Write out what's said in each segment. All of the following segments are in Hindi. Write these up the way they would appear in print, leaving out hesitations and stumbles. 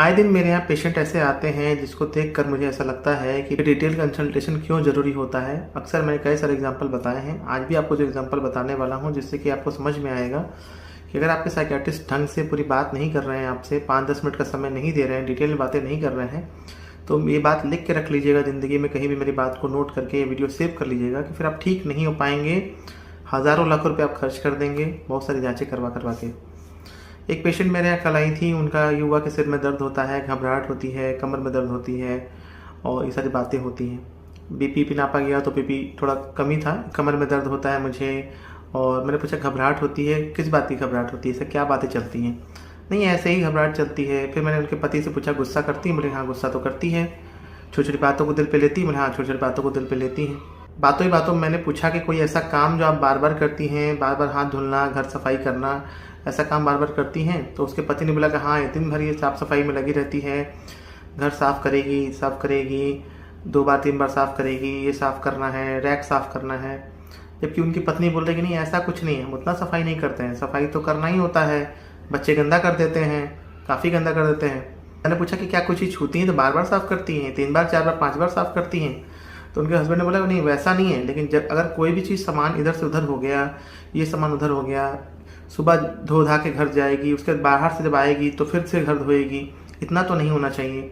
आए दिन मेरे यहाँ पेशेंट ऐसे आते हैं जिसको देखकर मुझे ऐसा लगता है कि डिटेल कंसल्टेशन क्यों ज़रूरी होता है। अक्सर मैंने कई सारे एग्जांपल बताए हैं, आज भी आपको जो एग्जांपल बताने वाला हूँ जिससे कि आपको समझ में आएगा कि अगर आपके साइकियाट्रिस्ट ढंग से पूरी बात नहीं कर रहे हैं, आपसे 5-10 मिनट का समय नहीं दे रहे हैं, डिटेल में बातें नहीं कर रहे हैं, तो ये बात लिख के रख लीजिएगा ज़िंदगी में, कहीं भी मेरी बात को नोट करके वीडियो सेव कर लीजिएगा कि फिर आप ठीक नहीं हो पाएंगे। हज़ारों लाख रुपये आप खर्च कर देंगे बहुत सारी जाँचें करवा के। एक पेशेंट मेरे यहाँ कल आई थी, उनका युवा के सिर में दर्द होता है, घबराहट होती है, कमर में दर्द होती है और ये सारी बातें होती हैं। बीपी नापा गया तो बीपी थोड़ा कम ही था, कमर में दर्द होता है मुझे। और मैंने पूछा घबराहट होती है, किस बात की घबराहट होती है, इससे क्या बातें चलती हैं? नहीं ऐसे ही घबराहट चलती है। फिर मैंने उनके पति से पूछा गुस्सा करती हैं? बोले हाँ गुस्सा तो करती है। छोटी छोटी बातों को दिल पे लेती हैं? बोले हाँ छोटी छोटी बातों को दिल पे लेती हैं। बातों ही बातों में मैंने पूछा कि कोई ऐसा काम जो आप बार बार करती हैं, बार बार हाथ धुलना, घर सफाई करना, ऐसा काम बार बार करती हैं? तो उसके पति ने बोला कि हाँ दिन भर ये साफ़ सफाई में लगी रहती है, घर साफ़ करेगी 2 बार 3 बार साफ़ करेगी, ये साफ़ करना है, रैक साफ़ करना है। जबकि उनकी पत्नी बोल रही कि नहीं ऐसा कुछ नहीं है, हम उतना सफाई नहीं करते हैं, सफाई तो करना ही होता है, बच्चे गंदा कर देते हैं, काफ़ी गंदा कर देते हैं। मैंने पूछा कि क्या कुछ चीज़ छूती हैं तो बार बार साफ़ करती हैं, 3 बार 4 बार 5 बार साफ़ करती हैं? तो उनके हस्बैंड ने बोला नहीं वैसा नहीं है, लेकिन जब अगर कोई भी चीज़ सामान इधर से उधर हो गया, ये सामान उधर हो गया, सुबह धो धा के घर जाएगी, उसके बाद बाहर से जब आएगी तो फिर से घर धोएगी, इतना तो नहीं होना चाहिए।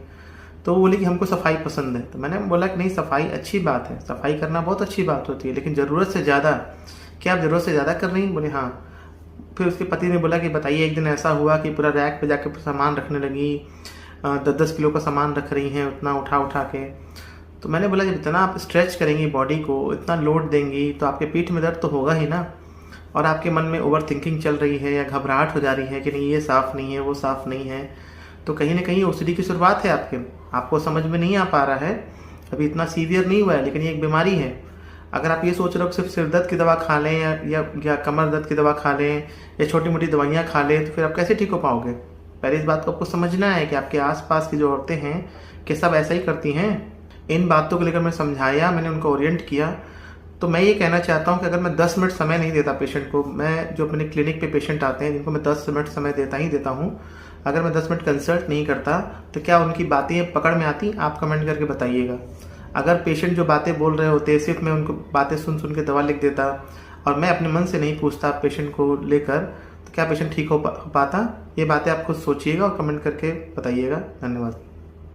तो वो बोली कि हमको सफाई पसंद है। तो मैंने बोला कि नहीं सफाई अच्छी बात है, सफाई करना बहुत अच्छी बात होती है, लेकिन ज़रूरत से ज़्यादा, क्या आप ज़रूरत से ज़्यादा कर रही हैं? बोले हाँ। फिर उसके पति ने बोला कि बताइए एक दिन ऐसा हुआ कि पूरा रैक पे जाके सामान रखने लगी, 10-10 किलो का सामान रख रही हैं उतना उठा के। तो मैंने बोला जब इतना आप स्ट्रेच करेंगी बॉडी को, इतना लोड देंगी तो आपके पीठ में दर्द तो होगा ही ना, और आपके मन में ओवर थिंकिंग चल रही है या घबराहट हो जा रही है कि नहीं ये साफ़ नहीं है, वो साफ़ नहीं है, तो कहीं ना कहीं ओसीडी की शुरुआत है आपको समझ में नहीं आ पा रहा है, अभी इतना सीवियर नहीं हुआ है, लेकिन ये एक बीमारी है। अगर आप ये सोच रहे हो सिर्फ सिर दर्द की दवा खा लें या कमर दर्द की दवा खा लें या छोटी मोटी दवाइयाँ खा लें तो फिर आप कैसे ठीक हो पाओगे? पहले इस बात को आपको समझना है कि आपके आसपास की जो औरतें हैं कि सब ऐसा ही करती हैं। इन बातों को लेकर मैं समझाया, मैंने उनको ओरिएंट किया। तो मैं ये कहना चाहता हूँ कि अगर मैं 10 मिनट समय नहीं देता पेशेंट को, मैं जो अपने क्लिनिक पे पेशेंट आते हैं जिनको मैं 10 मिनट समय देता हूँ, अगर मैं 10 मिनट कंसल्ट नहीं करता तो क्या उनकी बातें पकड़ में आती? आप कमेंट करके बताइएगा। अगर पेशेंट जो बातें बोल रहे होते सिर्फ मैं उनको बातें सुन के दवा लिख देता और मैं अपने मन से नहीं पूछता पेशेंट को लेकर, तो क्या पेशेंट ठीक हो पाता? ये बातें आप खुद सोचिएगा और कमेंट करके बताइएगा। धन्यवाद।